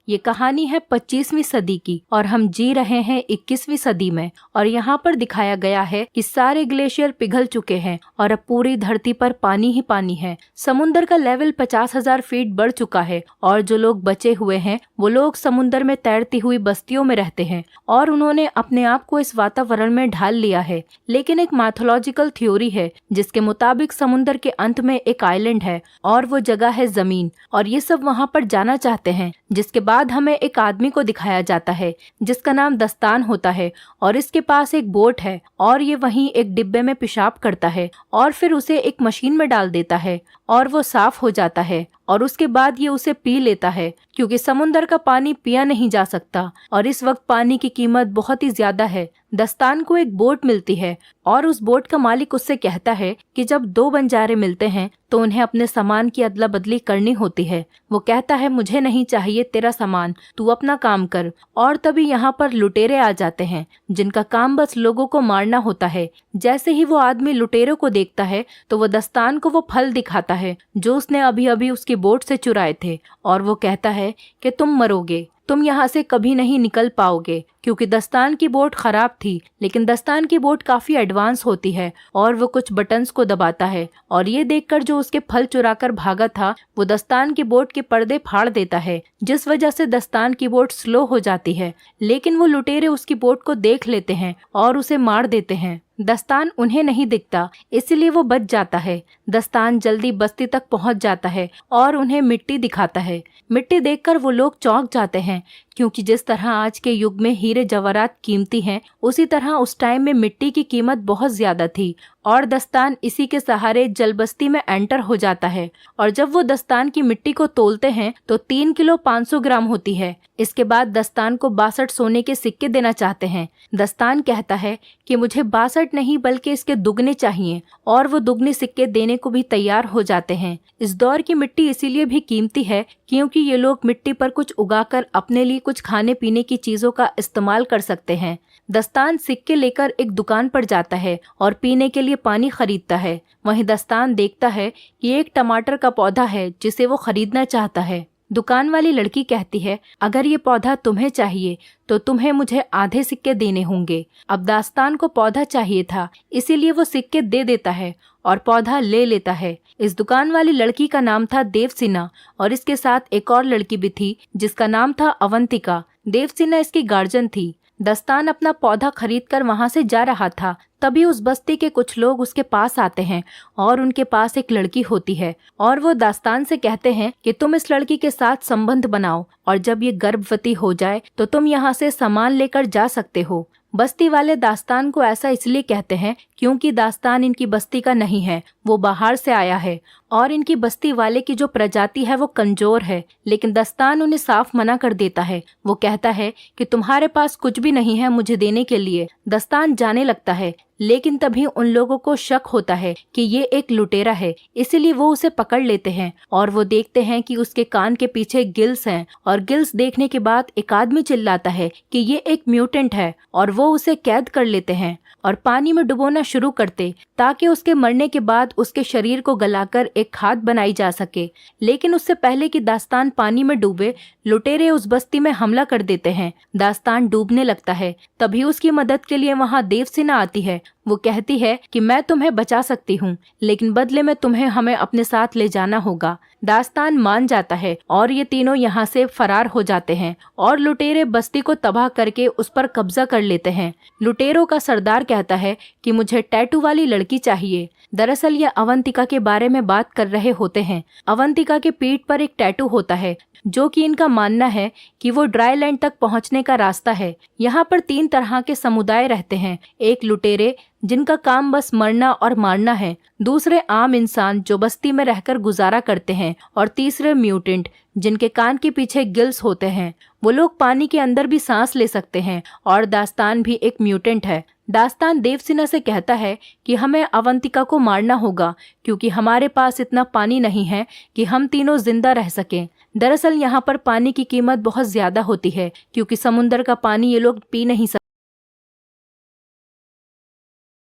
ये कहानी है 25वीं सदी की और हम जी रहे हैं 21वीं सदी में। और यहाँ पर दिखाया गया है कि सारे ग्लेशियर पिघल चुके हैं और अब पूरी धरती पर पानी ही पानी है। समुद्र का लेवल 50,000 फीट बढ़ चुका है और जो लोग बचे हुए हैं वो लोग समुद्र में तैरती हुई बस्तियों में रहते हैं और उन्होंने अपने आप को इस वातावरण में ढाल लिया है। लेकिन एक मैथोलॉजिकल थ्योरी है जिसके मुताबिक समुद्र के अंत में एक आइलैंड है और वो जगह है जमीन, और ये सब वहाँ पर जाना चाहते हैं। जिसके बाद हमें एक आदमी को दिखाया जाता है जिसका नाम दस्तान होता है और इसके पास एक बोट है और ये वहीं एक डिब्बे में पेशाब करता है और फिर उसे एक मशीन में डाल देता है और वो साफ हो जाता है और उसके बाद ये उसे पी लेता है क्योंकि समुद्र का पानी पिया नहीं जा सकता और इस वक्त पानी की कीमत बहुत ही ज्यादा है। दस्तान को एक बोट मिलती है और उस बोट का मालिक उससे कहता है कि जब दो बंजारे मिलते हैं तो उन्हें अपने सामान की अदला बदली करनी होती है। वो कहता है मुझे नहीं चाहिए तेरा सामान, तू अपना काम कर। और तभी यहाँ पर लुटेरे आ जाते हैं जिनका काम बस लोगों को मारना होता है। जैसे ही वो आदमी लुटेरों को देखता है तो वो दस्तान को वो फल दिखाता है जो उसने अभी अभी उसकी बोट से चुराए थे और वो कहता है कि तुम मरोगे, तुम यहाँ से कभी नहीं निकल पाओगे। क्योंकि दस्तान की बोट खराब थी, लेकिन दस्तान की बोट काफी एडवांस होती है और वो कुछ बटन्स को दबाता है और ये देखकर जो उसके फल चुराकर भागा था वो दस्तान की बोट के पर्दे फाड़ देता है, जिस वजह से दस्तान की बोट स्लो हो जाती है। लेकिन वो लुटेरे उसकी बोट को देख लेते हैं और उसे मार देते हैं। दस्तान उन्हें नहीं दिखता, इसलिए वो बच जाता है। दस्तान जल्दी बस्ती तक पहुंच जाता है और उन्हें मिट्टी दिखाता है। मिट्टी देखकर वो लोग चौंक जाते हैं क्योंकि जिस तरह आज के युग में हीरे जवाहरात कीमती हैं, उसी तरह उस टाइम में मिट्टी की कीमत बहुत ज्यादा थी। और दस्तान इसी के सहारे जलबस्ती में एंटर हो जाता है और जब वो दस्तान की मिट्टी को तोलते हैं तो 3 किलो 500 ग्राम होती है। इसके बाद दस्तान को 62 सोने के सिक्के देना चाहते हैं। दस्तान कहता है कि मुझे 62 नहीं बल्कि इसके दुगने चाहिए और वो दुगने सिक्के देने को भी तैयार हो जाते हैं। इस दौर की मिट्टी इसीलिए भी कीमती है क्योंकि ये लोग मिट्टी पर कुछ उगाकर अपने लिए कुछ खाने पीने की चीजों का इस्तेमाल कर सकते हैं। दस्तान सिक्के लेकर एक दुकान पर जाता है और पीने के लिए पानी खरीदता है। वहीं दस्तान देखता है कि एक टमाटर का पौधा है जिसे वो खरीदना चाहता है। दुकान वाली लड़की कहती है अगर ये पौधा तुम्हें चाहिए तो तुम्हें मुझे आधे सिक्के देने होंगे। अब दस्तान को पौधा चाहिए था, इसीलिए वो सिक्के दे देता है और पौधा ले लेता है। इस दुकान वाली लड़की का नाम था देवसेना और इसके साथ एक और लड़की भी थी जिसका नाम था अवंतिका। देवसेना इसकी गार्जियन थी। दस्तान अपना पौधा खरीदकर वहां से जा रहा था, तभी उस बस्ती के कुछ लोग उसके पास आते हैं और उनके पास एक लड़की होती है और वो दास्तान से कहते हैं कि तुम इस लड़की के साथ संबंध बनाओ और जब ये गर्भवती हो जाए तो तुम यहाँ से सामान लेकर जा सकते हो। बस्ती वाले दास्तान को ऐसा इसलिए कहते हैं क्योंकि दास्तान इनकी बस्ती का नहीं है, वो बाहर से आया है और इनकी बस्ती वाले की जो प्रजाति है वो कमजोर है। लेकिन दास्तान उन्हें साफ मना कर देता है। वो कहता है कि तुम्हारे पास कुछ भी नहीं है मुझे देने के लिए। दास्तान जाने लगता है, लेकिन तभी उन लोगों को शक होता है कि ये एक लुटेरा है, इसीलिए वो उसे पकड़ लेते हैं और वो देखते हैं कि उसके कान के पीछे गिल्स हैं और गिल्स देखने के बाद एक आदमी चिल्लाता है कि ये एक म्यूटेंट है और वो उसे कैद कर लेते हैं और पानी में डुबोना शुरू करते ताकि उसके मरने के बाद उसके शरीर को गलाकर एक खाद बनाई जा सके। लेकिन उससे पहले कि दास्तान पानी में डूबे, लुटेरे उस बस्ती में हमला कर देते हैं। दास्तान डूबने लगता है, तभी उसकी मदद के लिए वहाँ देवसेना आती है। वो कहती है कि मैं तुम्हें बचा सकती हूँ, लेकिन बदले में तुम्हें हमें अपने साथ ले जाना होगा। दास्तान मान जाता है और ये तीनों यहाँ से फरार हो जाते हैं और लुटेरे बस्ती को तबाह करके उस पर कब्जा कर लेते हैं। लुटेरों का सरदार कहता है कि मुझे टैटू वाली लड़की चाहिए। दरअसल ये अवंतिका के बारे में बात कर रहे होते हैं। अवंतिका के पीठ पर एक टैटू होता है जो कि इनका मानना है कि वो ड्राई लैंड तक पहुंचने का रास्ता है। यहाँ पर 3 तरह के समुदाय रहते हैं। एक लुटेरे जिनका काम बस मरना और मारना है, दूसरे आम इंसान जो बस्ती में रहकर गुजारा करते हैं और तीसरे म्यूटेंट जिनके कान के पीछे गिल्स होते हैं। वो लोग पानी के अंदर भी सांस ले सकते हैं और दास्तान भी एक म्यूटेंट है। दास्तान देवसेना से कहता है कि हमें अवंतिका को मारना होगा क्योंकि हमारे पास इतना पानी नहीं है कि हम तीनों जिंदा रह सकें। दरअसल यहाँ पर पानी की कीमत बहुत ज्यादा होती है क्योंकि समुद्र का पानी ये लोग पी नहीं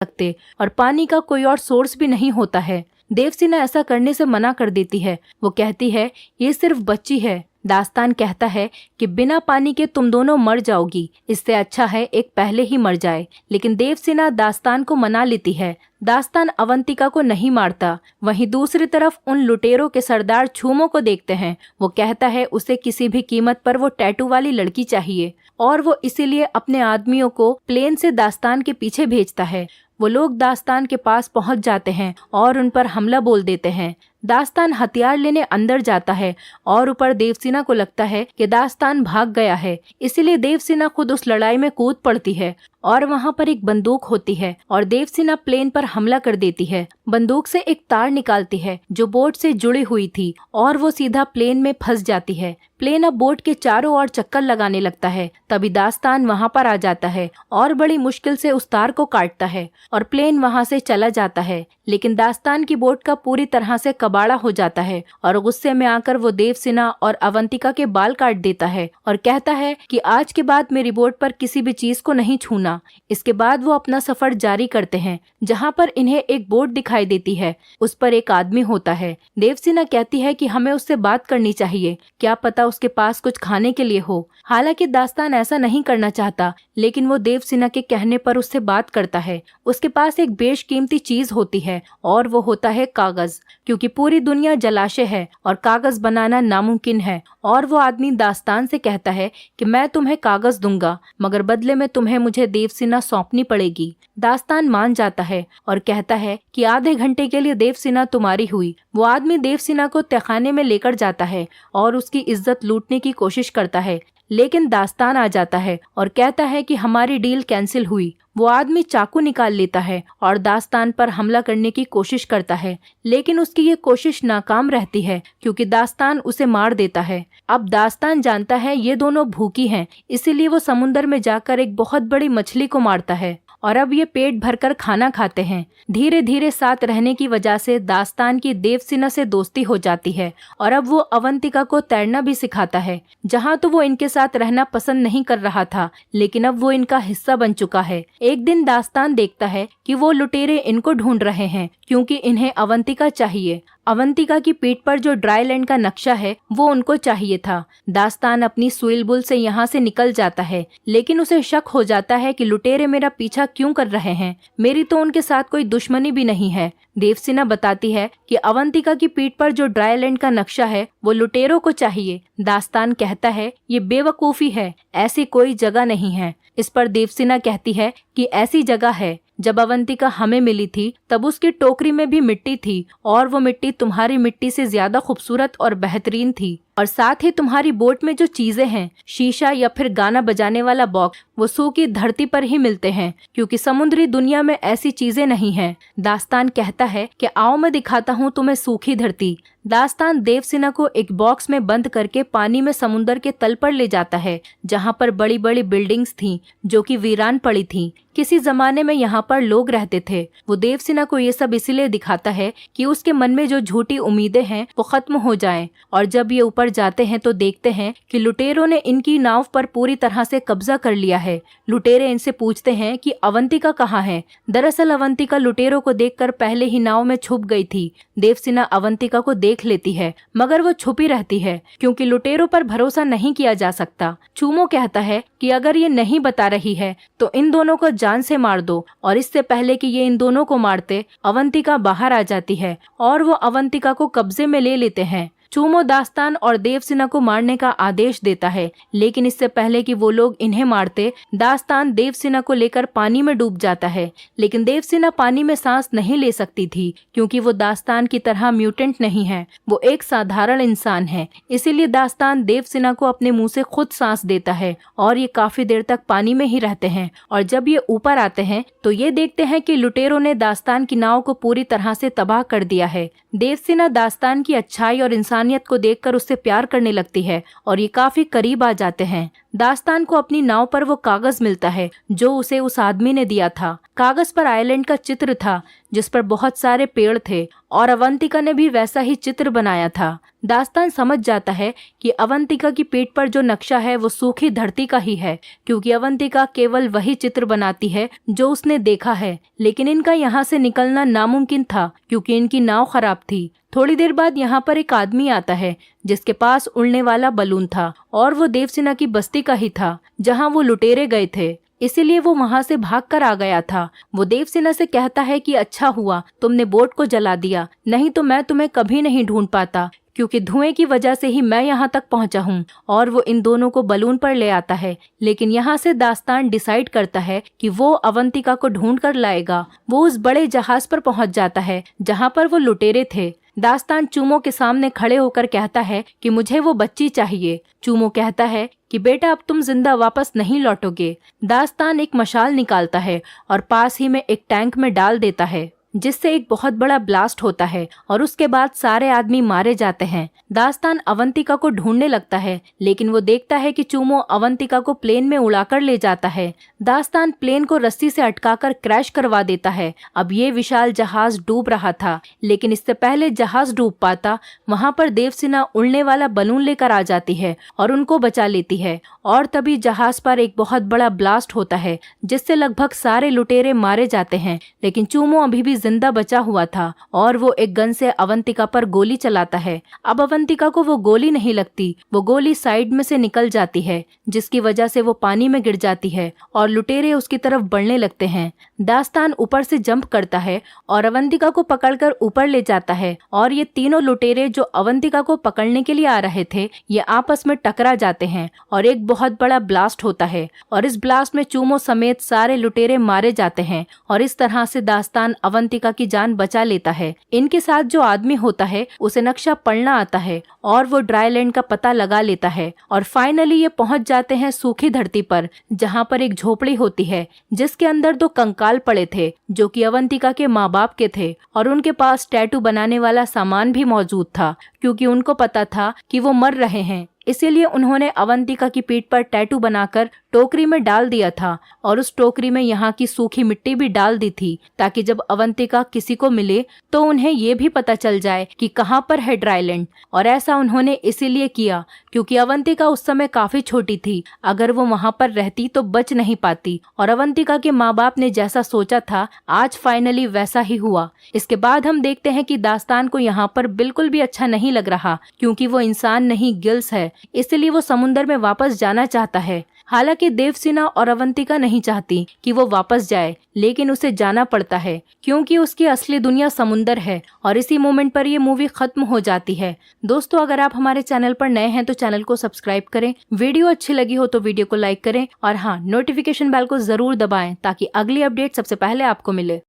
सकते और पानी का कोई और सोर्स भी नहीं होता है। देवसेना ऐसा करने से मना कर देती है। वो कहती है ये सिर्फ बच्ची है। दास्तान कहता है कि बिना पानी के तुम दोनों मर जाओगी, इससे अच्छा है एक पहले ही मर जाए। लेकिन देवसेना दास्तान को मना लेती है। दास्तान अवंतिका को नहीं मारता। वहीं दूसरी तरफ उन लुटेरों के सरदार छूमो को देखते हैं। वो कहता है उसे किसी भी कीमत पर वो टैटू वाली लड़की चाहिए और वो इसीलिए अपने आदमियों को प्लेन से दास्तान के पीछे भेजता है। वो लोग दास्तान के पास पहुंच जाते हैं और उन पर हमला बोल देते हैं। दास्तान हथियार लेने अंदर जाता है और ऊपर देवसेना को लगता है कि दास्तान भाग गया है, इसीलिए देवसेना खुद उस लड़ाई में कूद पड़ती है और वहां पर एक बंदूक होती है और देवसेना प्लेन पर हमला कर देती है। बंदूक से एक तार निकालती है जो बोट से जुड़ी हुई थी और वो सीधा प्लेन में फंस जाती है। प्लेन अब बोट के चारों ओर चक्कर लगाने लगता है। तभी दास्तान वहां पर आ जाता है और बड़ी मुश्किल से उस तार को काटता है और प्लेन वहां से चला जाता है। लेकिन दास्तान की बोट का पूरी तरह से कबाड़ा हो जाता है और गुस्से में आकर वो देवसेना और अवंतिका के बाल काट देता है और कहता है कि आज के बाद मेरी बोट पर किसी भी चीज को नहीं छूना। इसके बाद वो अपना सफर जारी करते हैं, जहाँ पर इन्हें एक बोट दिखाई देती है। उस पर एक आदमी होता है। देवसेना कहती है कि हमें उससे बात करनी चाहिए, क्या पता उसके पास कुछ खाने के लिए हो। हालांकि दास्तान ऐसा नहीं करना चाहता, लेकिन वो देवसेना के कहने पर उससे बात करता है। उसके पास एक बेशकीमती चीज होती है और वो होता है कागज, क्योंकि पूरी दुनिया जलाशय है और कागज बनाना नामुमकिन है। और वो आदमी दास्तान से कहता है कि मैं तुम्हें कागज दूंगा, मगर बदले में तुम्हें मुझे देवसेना सौंपनी पड़ेगी। दास्तान मान जाता है और कहता है कि आधे घंटे के लिए देवसेना तुम्हारी हुई। वो आदमी देवसेना को तहखाने में लेकर जाता है और उसकी इज्जत लूटने की कोशिश करता है, लेकिन दास्तान आ जाता है और कहता है कि हमारी डील कैंसिल हुई। वो आदमी चाकू निकाल लेता है और दास्तान पर हमला करने की कोशिश करता है, लेकिन उसकी ये कोशिश नाकाम रहती है क्योंकि दास्तान उसे मार देता है। अब दास्तान जानता है ये दोनों भूखी हैं, इसीलिए वो समुंदर में जाकर एक बहुत बड़ी मछली को मारता है और अब ये पेट भरकर खाना खाते हैं। धीरे धीरे साथ रहने की वजह से दास्तान की देवसेना से दोस्ती हो जाती है और अब वो अवंतिका को तैरना भी सिखाता है। जहाँ तो वो इनके साथ रहना पसंद नहीं कर रहा था, लेकिन अब वो इनका हिस्सा बन चुका है। एक दिन दास्तान देखता है कि वो लुटेरे इनको ढूंढ रहे हैं क्योंकि इन्हें अवंतिका चाहिए। अवंतिका की पीठ पर जो ड्राई लैंड का नक्शा है वो उनको चाहिए था। दास्तान अपनी सुइल बुल से यहाँ से निकल जाता है, लेकिन उसे शक हो जाता है कि लुटेरे मेरा पीछा क्यों कर रहे हैं, मेरी तो उनके साथ कोई दुश्मनी भी नहीं है। देवसेना बताती है कि अवंतिका की पीठ पर जो ड्राई लैंड का नक्शा है वो लुटेरों को चाहिए। दास्तान कहता है ये बेवकूफी है, ऐसी कोई जगह नहीं है। इस पर देवसेना कहती है कि ऐसी जगह है। जब अवंतिका हमें मिली थी तब उसकी टोकरी में भी मिट्टी थी और वो मिट्टी तुम्हारी मिट्टी से ज्यादा खूबसूरत और बेहतरीन थी। और साथ ही तुम्हारी बोट में जो चीजें हैं, शीशा या फिर गाना बजाने वाला बॉक्स, वो सूखी धरती पर ही मिलते हैं क्योंकि समुद्री दुनिया में ऐसी चीजें नहीं हैं। दास्तान कहता है कि आओ मैं दिखाता हूँ तुम्हें सूखी धरती। दास्तान देवसेना को एक बॉक्स में बंद करके पानी में समुद्र के तल पर ले जाता है, जहाँ पर बड़ी बड़ी बिल्डिंग्स थीं जो कि वीरान पड़ी थीं। किसी जमाने में यहाँ पर लोग रहते थे। वो देवसेना को ये सब इसलिए दिखाता है कि उसके मन में जो झूठी उम्मीदें हैं वो खत्म हो जाएं। और जब ये ऊपर जाते हैं तो देखते हैं कि लुटेरों ने इनकी नाव पर पूरी तरह से कब्जा कर लिया है। लुटेरे इनसे पूछते हैं कि अवंतिका कहाँ है। दरअसल अवंतिका लुटेरों को देखकर पहले ही नाव में छुप गई थी। देवसेना अवंतिका को देख लेती है, मगर वो छुपी रहती है क्योंकि लुटेरों पर भरोसा नहीं किया जा सकता। छूमो कहता है कि अगर ये नहीं बता रही है तो इन दोनों को जान से मार दो। और इससे पहले कि ये इन दोनों को मारते, अवंतिका बाहर आ जाती है और वो अवंतिका को कब्जे में ले लेते हैं। छूमो दास्तान और देवसेना को मारने का आदेश देता है, लेकिन इससे पहले कि वो लोग इन्हें मारते, दास्तान देवसेना को लेकर पानी में डूब जाता है। लेकिन देवसेना पानी में सांस नहीं ले सकती थी क्योंकि वो दास्तान की तरह म्यूटेंट नहीं है, वो एक साधारण इंसान है। इसीलिए दास्तान देवसेना को अपने मुंह से खुद सांस देता है और ये काफी देर तक पानी में ही रहते हैं। और जब ये ऊपर आते हैं तो ये देखते हैं कि लुटेरों ने दास्तान की नाव को पूरी तरह से तबाह कर दिया है। देवसेना दास्तान की अच्छाई और इंसानियत को देखकर उससे प्यार करने लगती है और ये काफी करीब आ जाते हैं। दास्तान को अपनी नाव पर वो कागज मिलता है जो उसे उस आदमी ने दिया था। कागज पर आइलैंड का चित्र था जिस पर बहुत सारे पेड़ थे और अवंतिका ने भी वैसा ही चित्र बनाया था। दास्तान समझ जाता है कि अवंतिका की पीठ पर जो नक्शा है वो सूखी धरती का ही है, क्योंकि अवंतिका केवल वही चित्र बनाती है जो उसने देखा है। लेकिन इनका यहाँ से निकलना नामुमकिन था क्योंकि इनकी नाव खराब थी। थोड़ी देर बाद यहाँ पर एक आदमी आता है जिसके पास उड़ने वाला बलून था और वो देवसेना की बस्ती का ही था जहाँ वो लुटेरे गए थे, इसीलिए वो वहां से भागकर आ गया था। वो देवसेना से कहता है कि अच्छा हुआ तुमने बोट को जला दिया, नहीं तो मैं तुम्हें कभी नहीं ढूंढ पाता, क्योंकि धुएं की वजह से ही मैं यहाँ तक पहुँचा हूँ। और वो इन दोनों को बलून पर ले आता है। लेकिन यहाँ से दास्तान डिसाइड करता है कि वो अवंतिका को ढूंढ कर लाएगा। वो उस बड़े जहाज पर पहुँच जाता है जहाँ पर वो लुटेरे थे। दास्तान चूमो के सामने खड़े होकर कहता है कि मुझे वो बच्ची चाहिए। चूमो कहता है कि बेटा अब तुम जिंदा वापस नहीं लौटोगे। दास्तान एक मशाल निकालता है और पास ही में एक टैंक में डाल देता है, जिससे एक बहुत बड़ा ब्लास्ट होता है और उसके बाद सारे आदमी मारे जाते हैं। दास्तान अवंतिका को ढूंढने लगता है, लेकिन वो देखता है कि चूमो अवंतिका को प्लेन में उड़ाकर ले जाता है। दास्तान प्लेन को रस्सी से अटकाकर क्रैश करवा देता है। अब ये विशाल जहाज डूब रहा था, लेकिन इससे पहले जहाज डूब पाता वहाँ पर देवसेना उड़ने वाला बलून लेकर आ जाती है और उनको बचा लेती है। और तभी जहाज पर एक बहुत बड़ा ब्लास्ट होता है जिससे लगभग सारे लुटेरे मारे जाते हैं। लेकिन चूमो अभी भी जिंदा बचा हुआ था और वो एक गन से अवंतिका पर गोली चलाता है। अब अवंतिका को वो गोली नहीं लगती, वो गोली साइड में से निकल जाती है, जिसकी वजह से वो पानी में गिर जाती है और लुटेरे उसकी तरफ बढ़ने लगते हैं। दास्तान ऊपर से जंप करता है और अवंतिका को पकड़कर ऊपर ले जाता है और ये तीनों लुटेरे जो अवंतिका को पकड़ने के लिए आ रहे थे ये आपस में टकरा जाते हैं और एक बहुत बड़ा ब्लास्ट होता है। और इस ब्लास्ट में चूमो समेत सारे लुटेरे मारे जाते हैं और इस तरह से दास्तान अवंतिका की जान बचा लेता है। इनके साथ जो आदमी होता है उसे नक्शा पढ़ना आता है और वो ड्राईलैंड का पता लगा लेता है और फाइनली ये पहुंच जाते हैं सूखी धरती पर, जहाँ पर एक झोपड़ी होती है जिसके अंदर दो कंकाल पड़े थे जो कि अवंतिका के माँ बाप के थे। और उनके पास टैटू बनाने वाला सामान भी मौजूद था, क्योंकि उनको पता था कि वो मर रहे हैं, इसीलिए उन्होंने अवंतिका की पीठ पर टैटू बनाकर टोकरी में डाल दिया था और उस टोकरी में यहाँ की सूखी मिट्टी भी डाल दी थी, ताकि जब अवंतिका किसी को मिले तो उन्हें ये भी पता चल जाए कि कहाँ पर है ड्राईलैंड। और ऐसा उन्होंने इसीलिए किया क्योंकि अवंतिका उस समय काफी छोटी थी, अगर वो वहाँ पर रहती तो बच नहीं पाती। और अवंतिका के माँ बाप ने जैसा सोचा था आज फाइनली वैसा ही हुआ। इसके बाद हम देखते हैं कि दास्तान को यहाँ पर बिल्कुल भी अच्छा नहीं लग रहा, क्योंकि वो इंसान नहीं गिल्स है, इसलिए वो समुद्र में वापस जाना चाहता है। हालांकि देवसेना और अवंतिका नहीं चाहती कि वो वापस जाए, लेकिन उसे जाना पड़ता है क्योंकि उसकी असली दुनिया समुंदर है। और इसी मोमेंट पर ये मूवी खत्म हो जाती है। दोस्तों, अगर आप हमारे चैनल पर नए हैं तो चैनल को सब्सक्राइब करें, वीडियो अच्छी लगी हो तो वीडियो को लाइक करें और हाँ, नोटिफिकेशन बेल को जरूर दबाएं ताकि अगली अपडेट सबसे पहले आपको मिले।